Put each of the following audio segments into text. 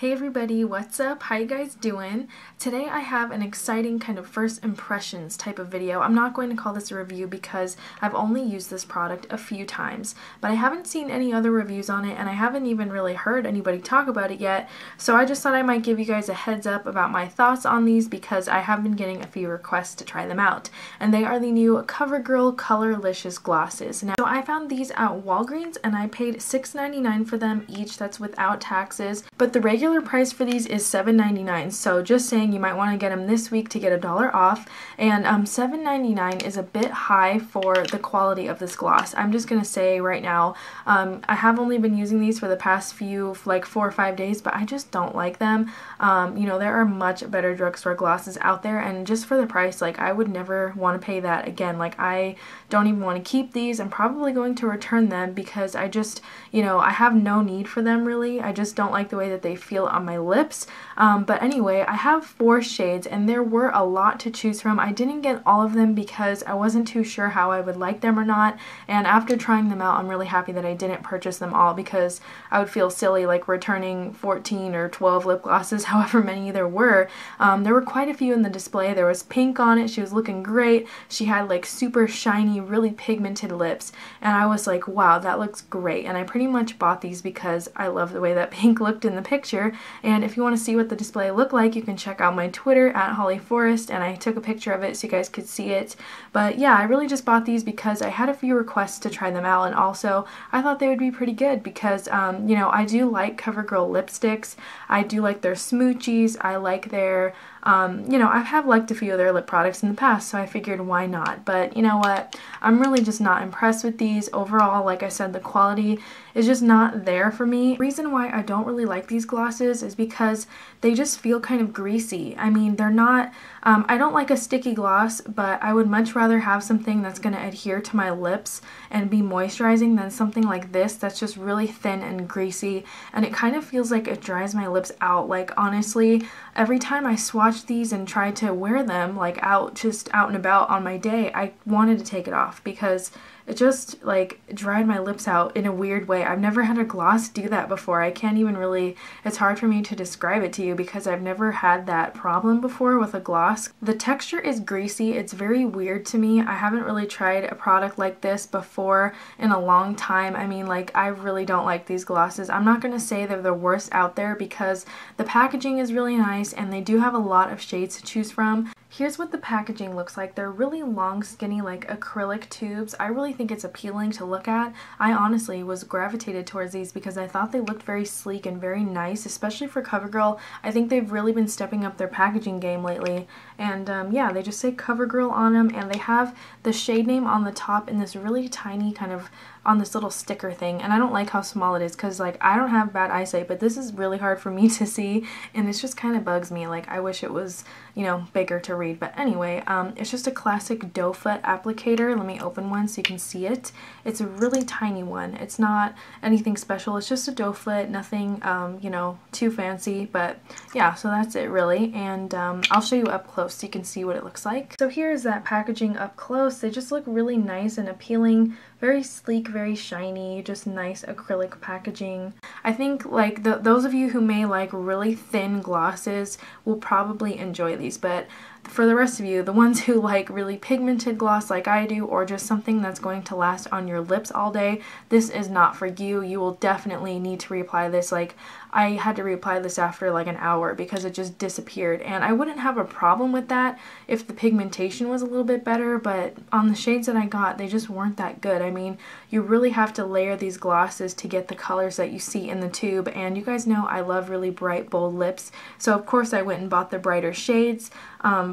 Hey everybody, what's up? How you guys doing? Today I have an exciting kind of first impressions type of video. I'm not going to call this a review because I've only used this product a few times, but I haven't seen any other reviews on it and I haven't even really heard anybody talk about it yet, so I just thought I might give you guys a heads up about my thoughts on these because I have been getting a few requests to try them out, and they are the new Covergirl Colorlicious glosses. Now, so I found these at Walgreens and I paid $6.99 for them each, that's without taxes, but the regular price for these is $7.99, so just saying you might want to get them this week to get $1 off, and $7.99 is a bit high for the quality of this gloss. I'm just gonna say right now, I have only been using these for the past few, like 4 or 5 days, but I just don't like them. You know, there are much better drugstore glosses out there, and just for the price, like, I would never want to pay that again. Like, I don't even want to keep these. I'm probably going to return them because I just, you know, I have no need for them really. I just don't like the way that they feel on my lips. But anyway, I have 4 shades and there were a lot to choose from. I didn't get all of them because I wasn't too sure how I would like them or not, and after trying them out I'm really happy that I didn't purchase them all because I would feel silly like returning 14 or 12 lip glosses, however many there were. There were quite a few in the display. There was pink on it. She was looking great. She had like super shiny, really pigmented lips, and I was like, wow, that looks great. And I pretty much bought these because I love the way that pink looked in the picture. And if you want to see what the display looked like, you can check out my Twitter at Holly Forest, and I took a picture of it so you guys could see it. But yeah, I really just bought these because I had a few requests to try them out, and also I thought they would be pretty good because you know, I do like CoverGirl lipsticks. I do like their smoochies. I like their you know, I have liked a few of their lip products in the past, so I figured why not. But you know what? I'm really just not impressed with these. Overall, like I said, the quality is just not there for me. The reason why I don't really like these glosses is because they just feel kind of greasy. I mean, they're not, I don't like a sticky gloss, but I would much rather have something that's going to adhere to my lips and be moisturizing than something like this that's just really thin and greasy, and it kind of feels like it dries my lips out. Like, honestly, every time I swatch these and try to wear them like just out and about on my day, I wanted to take it off because it just like dried my lips out in a weird way. I've never had a gloss do that before. I can't even really, it's hard for me to describe it to you because I've never had that problem before with a gloss. The texture is greasy. It's very weird to me. I haven't really tried a product like this before in a long time. I mean, like, I really don't like these glosses. I'm not going to say they're the worst out there because the packaging is really nice and they do have a lot of shades to choose from. Here's what the packaging looks like. They're really long, skinny, like acrylic tubes. I really think it's appealing to look at. I honestly was gravitated towards these because I thought they looked very sleek and very nice, especially for CoverGirl. I think they've really been stepping up their packaging game lately. And yeah, they just say CoverGirl on them, and they have the shade name on the top in this really tiny kind of on this little sticker thing, and I don't like how small it is because, like, I don't have bad eyesight, but this is really hard for me to see and this just kind of bugs me. Like, I wish it was, you know, bigger to read. But anyway, it's just a classic doe foot applicator. Let me open one so you can see it. It's a really tiny one. It's not anything special. It's just a doe foot, nothing you know, too fancy. But yeah, so that's it really, and I'll show you up close so you can see what it looks like. So here's that packaging up close. They just look really nice and appealing. Very sleek, very shiny, just nice acrylic packaging. I think like those of you who may like really thin glosses will probably enjoy these, but for the rest of you, the ones who like really pigmented gloss like I do, or just something that's going to last on your lips all day, this is not for you. You will definitely need to reapply this. Like, I had to reapply this after like an hour because it just disappeared, and I wouldn't have a problem with that if the pigmentation was a little bit better, but on the shades that I got, they just weren't that good. I mean, you really have to layer these glosses to get the colors that you see in the tube, and you guys know I love really bright, bold lips, so of course I went and bought the brighter shades.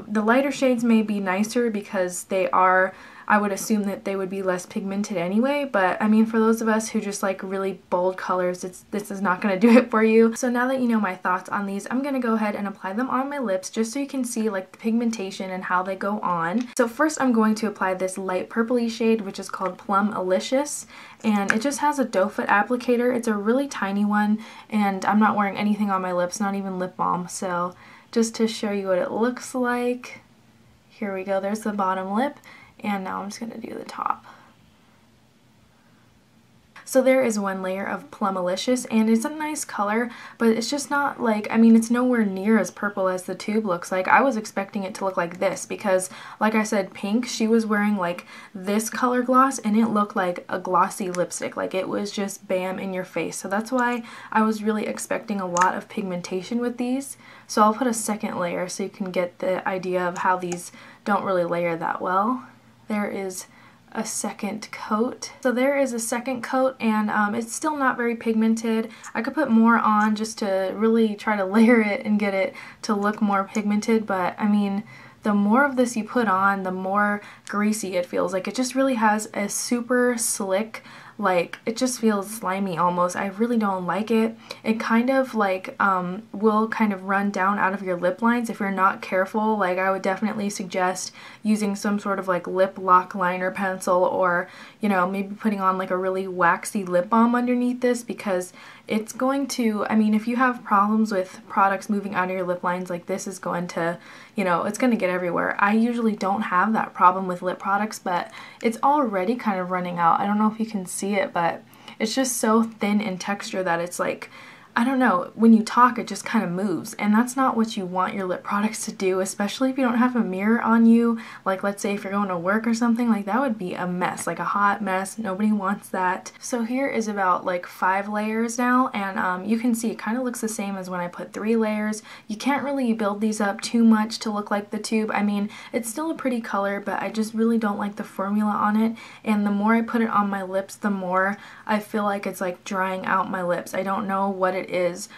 The lighter shades may be nicer because they are, I would assume that they would be less pigmented anyway, but I mean, for those of us who just like really bold colors, this is not going to do it for you. So now that you know my thoughts on these, I'm going to go ahead and apply them on my lips just so you can see like the pigmentation and how they go on. So first I'm going to apply this light purpley shade, which is called Pomade-Ebony, and it just has a doe foot applicator. It's a really tiny one, and I'm not wearing anything on my lips, not even lip balm, so just to show you what it looks like, here we go. There's the bottom lip, and now I'm just going to do the top. So there is one layer of Plummalicious, and it's a nice color, but it's just not like, I mean, it's nowhere near as purple as the tube looks like. I was expecting it to look like this because, like I said, pink, she was wearing like this color gloss and it looked like a glossy lipstick. Like it was just bam in your face. So that's why I was really expecting a lot of pigmentation with these. So I'll put a second layer so you can get the idea of how these don't really layer that well. There is a second coat. So there is a second coat, and it's still not very pigmented. I could put more on just to really try to layer it and get it to look more pigmented, but I mean, the more of this you put on, the more greasy it feels. Like it just really has a super slick, like it just feels slimy almost. I really don't like it. It kind of like will kind of run down out of your lip lines if you're not careful. Like I would definitely suggest using some sort of like lip lock liner pencil, or you know, maybe putting on like a really waxy lip balm underneath this, because it's going to, I mean, if you have problems with products moving out of your lip lines, like this is going to, you know, it's going to get everywhere. I usually don't have that problem with lip products, but it's already kind of running out. I don't know if you can see it, but it's just so thin in texture that it's like, I don't know, when you talk it just kind of moves, and that's not what you want your lip products to do, especially if you don't have a mirror on you. Like let's say if you're going to work or something, like that would be a mess, like a hot mess. Nobody wants that. So here is about like 5 layers now, and you can see it kind of looks the same as when I put 3 layers. You can't really build these up too much to look like the tube. I mean, it's still a pretty color, but I just really don't like the formula on it, and the more I put it on my lips, the more I feel like it's like drying out my lips. I don't know what it is,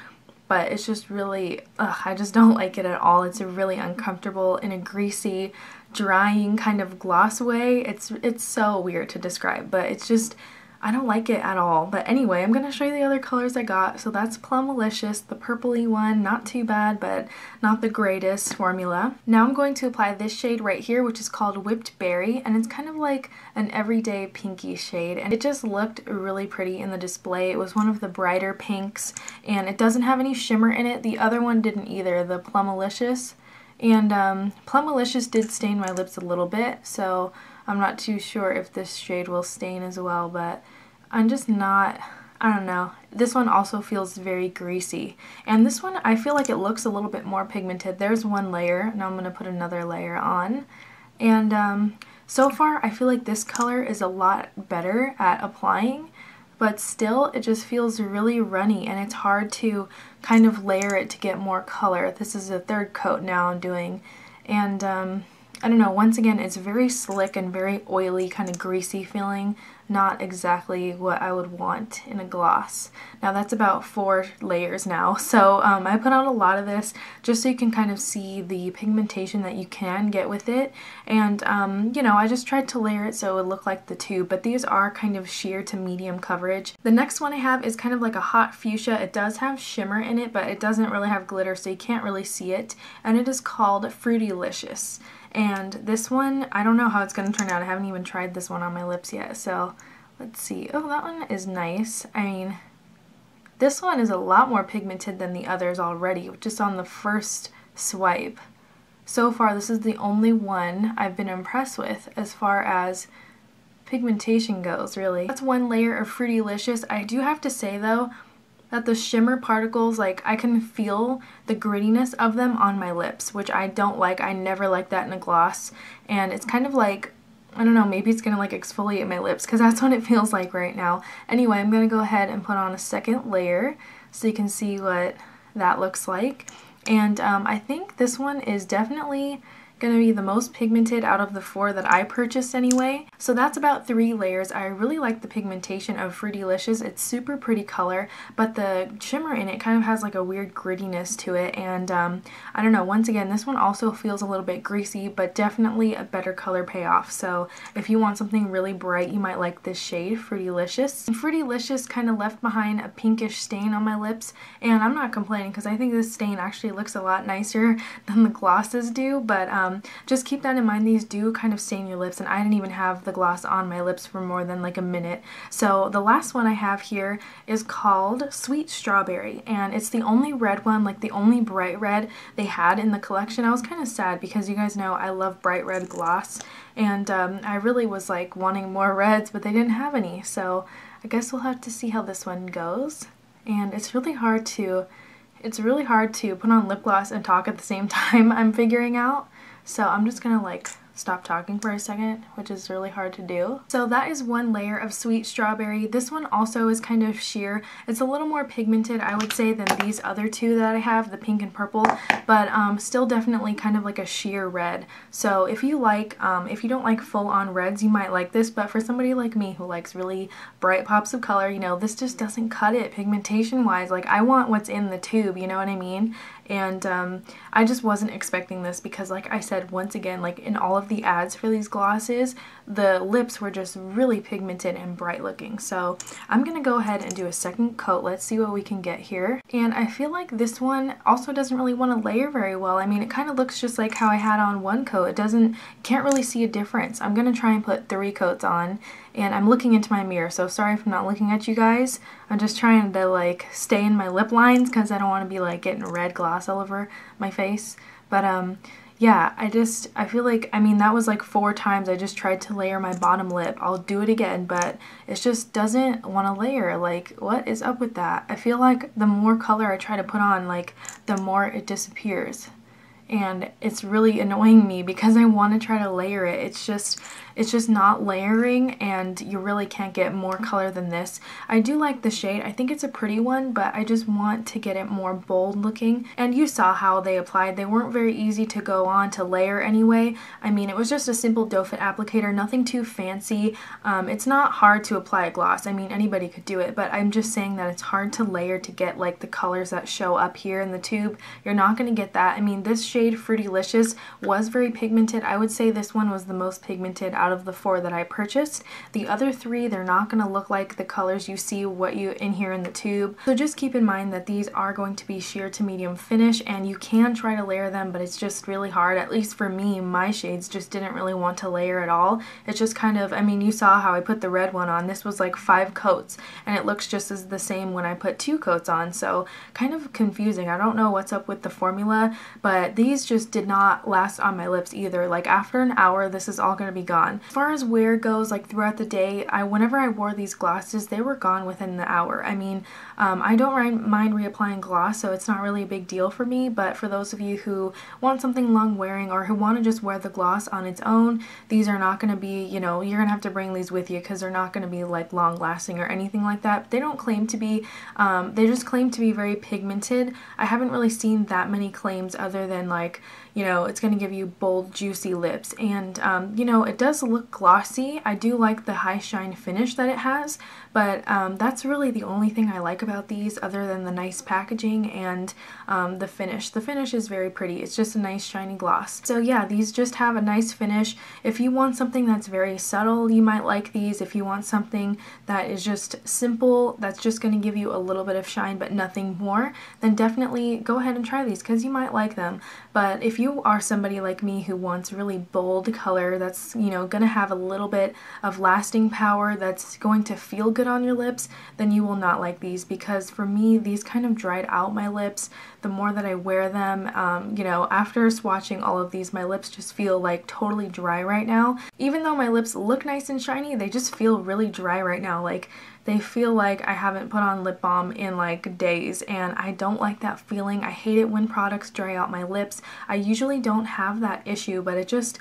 but it's just really, I just don't like it at all. It's really uncomfortable in a greasy, drying kind of gloss way. It's so weird to describe, but it's just, I don't like it at all. But anyway, I'm going to show you the other colors I got. So that's Plummalicious, the purpley one. Not too bad, but not the greatest formula. Now I'm going to apply this shade right here, which is called Whipped Berry, and it's kind of like an everyday pinky shade, and it just looked really pretty in the display. It was one of the brighter pinks, and it doesn't have any shimmer in it. The other one didn't either, the Plummalicious. And Plummalicious did stain my lips a little bit, so I'm not too sure if this shade will stain as well, but I'm just not, I don't know. This one also feels very greasy. And this one, I feel like it looks a little bit more pigmented. There's one layer. Now I'm going to put another layer on. And so far, I feel like this color is a lot better at applying, but still, it just feels really runny, and it's hard to kind of layer it to get more color. This is a 3rd coat now I'm doing. And I don't know, once again, it's very slick and very oily, kind of greasy feeling. Not exactly what I would want in a gloss. Now that's about 4 layers now, so I put on a lot of this just so you can kind of see the pigmentation that you can get with it, and you know, I just tried to layer it so it would look like the tube, but these are kind of sheer to medium coverage. The next one I have is kind of like a hot fuchsia. It does have shimmer in it, but it doesn't really have glitter, so you can't really see it, and it is called Fruitylicious. And this one, I don't know how it's going to turn out. I haven't even tried this one on my lips yet, so let's see. Oh, that one is nice. I mean, this one is a lot more pigmented than the others already, just on the first swipe. So far, this is the only one I've been impressed with as far as pigmentation goes, really. That's one layer of Fruitylicious. I do have to say, though, that the shimmer particles, like, I can feel the grittiness of them on my lips, which I don't like. I never like that in a gloss, and it's kind of like, I don't know, maybe it's gonna like exfoliate my lips, because that's what it feels like right now. Anyway, I'm gonna go ahead and put on a second layer so you can see what that looks like. And I think this one is definitely gonna be the most pigmented out of the 4 that I purchased anyway. So that's about 3 layers. I really like the pigmentation of Fruitylicious. It's super pretty color, but the shimmer in it kind of has like a weird grittiness to it, and I don't know, once again, this one also feels a little bit greasy, but definitely a better color payoff. So if you want something really bright, you might like this shade, Fruitylicious. And Fruitylicious kind of left behind a pinkish stain on my lips, and I'm not complaining because I think this stain actually looks a lot nicer than the glosses do, but just keep that in mind. These do kind of stain your lips, and I didn't even have the gloss on my lips for more than like a minute. So the last one I have here is called Sweet Strawberry, and it's the only red one, like the only bright red they had in the collection. I was kind of sad because you guys know I love bright red gloss, and I really was like wanting more reds, but they didn't have any, so I guess we'll have to see how this one goes. And it's really hard to put on lip gloss and talk at the same time, I'm figuring out. So I'm just gonna like stop talking for a second, which is really hard to do. So that is one layer of Sweet Strawberry. This one also is kind of sheer. It's a little more pigmented, I would say, than these other two that I have, the pink and purple, but still definitely kind of like a sheer red. So if you don't like full-on reds, you might like this, but for somebody like me who likes really bright pops of color, you know, this just doesn't cut it pigmentation-wise. Like, I want what's in the tube, you know what I mean? And I just wasn't expecting this because, like I said, once again, like in all of the ads for these glosses, the lips were just really pigmented and bright looking. So I'm gonna go ahead and do a second coat. Let's see what we can get here. And I feel like this one also doesn't really want to layer very well. I mean, it kind of looks just like how I had on one coat. Can't really see a difference. I'm gonna try and put 3 coats on, and I'm looking into my mirror, so sorry if I'm not looking at you guys. I'm just trying to like stay in my lip lines because I don't want to be like getting red gloss all over my face. But yeah, I feel like, I mean, that was like 4 times I just tried to layer my bottom lip. I'll do it again, but it just doesn't want to layer. Like, what is up with that? I feel like the more color I try to put on, like, the more it disappears. And it's really annoying me because I want to try to layer it. It's just not layering, and you really can't get more color than this. I do like the shade. I think it's a pretty one, but I just want to get it more bold looking. And you saw how they applied. They weren't very easy to go on to layer anyway. I mean, it was just a simple doe foot applicator, nothing too fancy. It's not hard to apply a gloss. I mean, anybody could do it, but I'm just saying that it's hard to layer to get like the colors that show up here in the tube. You're not going to get that. I mean, this shade Fruitylicious was very pigmented. I would say this one was the most pigmented out of the 4 that I purchased. The other 3, they're not going to look like the colors you see in here in the tube. So just keep in mind that these are going to be sheer to medium finish, and you can try to layer them, but it's just really hard. At least for me, my shades just didn't really want to layer at all. It's just kind of, I mean, you saw how I put the red one on. This was like 5 coats, and it looks just as the same when I put 2 coats on. So kind of confusing. I don't know what's up with the formula, but these just did not last on my lips either. Like, after an hour, this is all going to be gone. As far as wear goes, like throughout the day, whenever I wore these glosses, they were gone within the hour. I mean, I don't mind reapplying gloss, so it's not really a big deal for me, but for those of you who want something long wearing or who want to just wear the gloss on its own, these are not going to be, you know, you're going to have to bring these with you because they're not going to be like long lasting or anything like that. They don't claim to be, they just claim to be very pigmented. I haven't really seen that many claims other than like, you know, it's going to give you bold, juicy lips. And, you know, it does look glossy. I do like the high shine finish that it has, but that's really the only thing I like about these other than the nice packaging and the finish. The finish is very pretty. It's just a nice shiny gloss. So yeah, these just have a nice finish. If you want something that's very subtle, you might like these. If you want something that is just simple, that's just going to give you a little bit of shine but nothing more, then definitely go ahead and try these because you might like them. But if you are somebody like me who wants really bold color that's, you know, going to have a little bit of lasting power, that's going to feel good on your lips, then you will not like these, because for me, these kind of dried out my lips the more that I wear them. You know, after swatching all of these, my lips just feel like totally dry right now. Even though my lips look nice and shiny, they just feel really dry right now. Like, they feel like I haven't put on lip balm in like days, and I don't like that feeling. I hate it when products dry out my lips. I usually don't have that issue, but it just,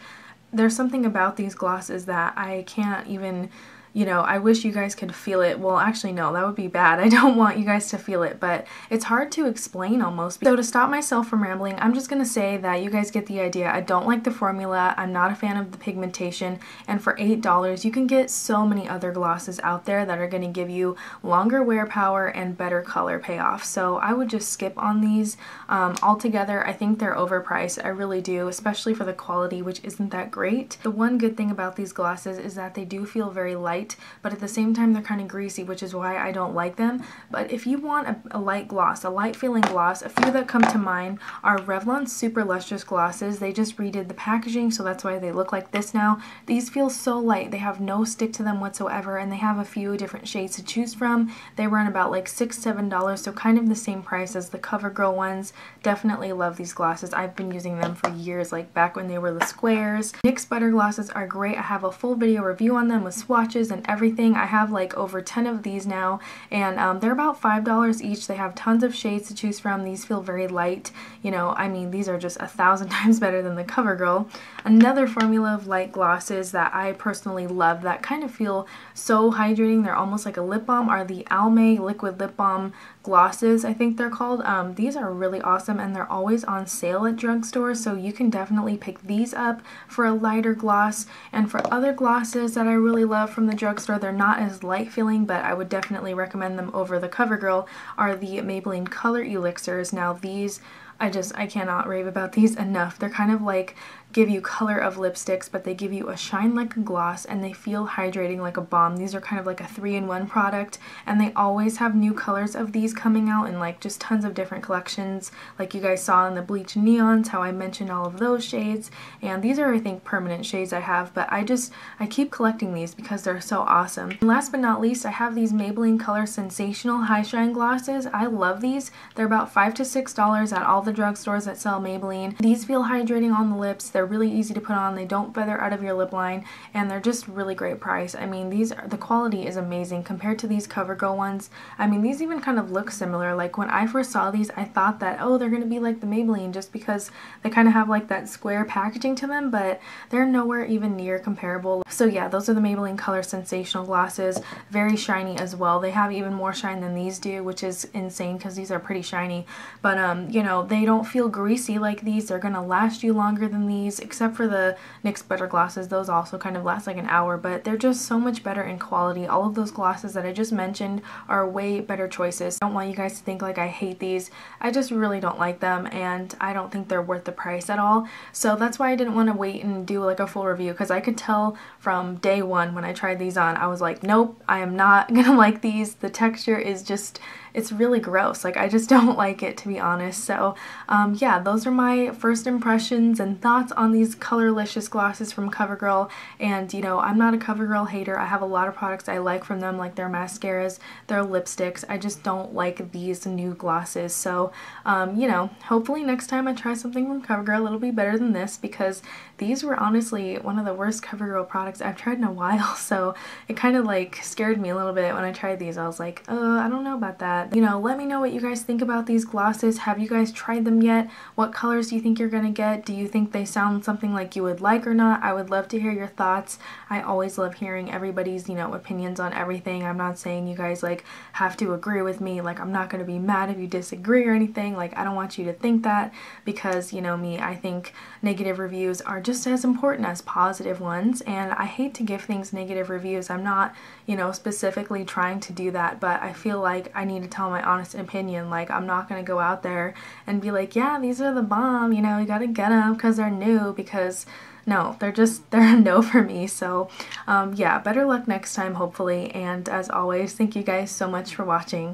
there's something about these glosses that I can't even, you know, I wish you guys could feel it. Well, actually, no, that would be bad. I don't want you guys to feel it, but it's hard to explain almost. So to stop myself from rambling, I'm just gonna say that you guys get the idea. I don't like the formula. I'm not a fan of the pigmentation, and for $8, you can get so many other glosses out there that are gonna give you longer wear power and better color payoff. So I would just skip on these altogether. I think they're overpriced. I really do, especially for the quality, which isn't that great. The one good thing about these glosses is that they do feel very light, but at the same time they're kind of greasy, which is why I don't like them. But if you want a light gloss, a light feeling gloss, a few that come to mind are Revlon's Super Lustrous glosses. They just redid the packaging, so that's why they look like this now. These feel so light. They have no stick to them whatsoever, and they have a few different shades to choose from. They run about like $6–7, so kind of the same price as the Covergirl ones. Definitely love these glosses. I've been using them for years, like back when they were the squares. NYX Butter glosses are great. I have a full video review on them with swatches and everything. I have like over 10 of these now, and they're about $5 each. They have tons of shades to choose from. These feel very light. You know, I mean, these are just 1,000 times better than the Covergirl. Another formula of light glosses that I personally love that kind of feel so hydrating, they're almost like a lip balm, are the Almay Liquid Lip Balm glosses, I think they're called. These are really awesome, and they're always on sale at drugstores, so you can definitely pick these up for a lighter gloss. And for other glosses that I really love from the drugstore, they're not as light feeling, but I would definitely recommend them over the Covergirl, are the Maybelline Color Elixirs. Now these, I cannot rave about these enough. They're kind of like give you color of lipsticks, but they give you a shine like a gloss, and they feel hydrating like a balm. These are kind of like a 3-in-1 product, and they always have new colors of these coming out in like just tons of different collections, like you guys saw in the Bleach Neons, how I mentioned all of those shades. And these are, I think, permanent shades I have, but I keep collecting these because they're so awesome. And last but not least, I have these Maybelline Color Sensational High Shine glosses. I love these. They're about $5 to $6 at all the drugstores that sell Maybelline. These feel hydrating on the lips. They're really easy to put on. They don't feather out of your lip line, and they're just really great price. I mean, the quality is amazing compared to these Covergirl ones. I mean, these even kind of look similar. Like when I first saw these, I thought that, oh, they're gonna be like the Maybelline just because they kind of have like that square packaging to them, but they're nowhere even near comparable. So yeah, those are the Maybelline Color Sensational glosses. Very shiny as well. They have even more shine than these do, which is insane because these are pretty shiny. But you know, they don't feel greasy like these. They're gonna last you longer than these, except for the NYX Butter glosses. Those also kind of last like an hour, but they're just so much better in quality. All of those glosses that I just mentioned are way better choices. I don't want you guys to think like I hate these. I just really don't like them, and I don't think they're worth the price at all. So that's why I didn't want to wait and do like a full review, because I could tell from day one when I tried these on, I was like, nope, I am not gonna like these. The texture is just, it's really gross. Like, I just don't like it, to be honest. So yeah, those are my first impressions and thoughts on these Colorlicious glosses from Covergirl. And you know, I'm not a Covergirl hater. I have a lot of products I like from them, like their mascaras, their lipsticks. I just don't like these new glosses. So you know, hopefully next time I try something from Covergirl, it'll be better than this, because these were honestly one of the worst Covergirl products I've tried in a while. So it kind of like scared me a little bit when I tried these. I was like, I don't know about that. You know, let me know what you guys think about these glosses. Have you guys tried them yet? What colors do you think you're gonna get? Do you think they sound something like you would like or not? I would love to hear your thoughts. I always love hearing everybody's, you know, opinions on everything. I'm not saying you guys like have to agree with me. Like, I'm not gonna be mad if you disagree or anything. Like, I don't want you to think that, because you know me, I think negative reviews are just as important as positive ones, and I hate to give things negative reviews. I'm not, you know, specifically trying to do that, but I feel like I need to tell my honest opinion. Like, I'm not gonna go out there and be like, yeah, these are the bomb, you know, you gotta get them because they're new, because no, they're a no for me. So yeah, better luck next time, hopefully, and as always, thank you guys so much for watching.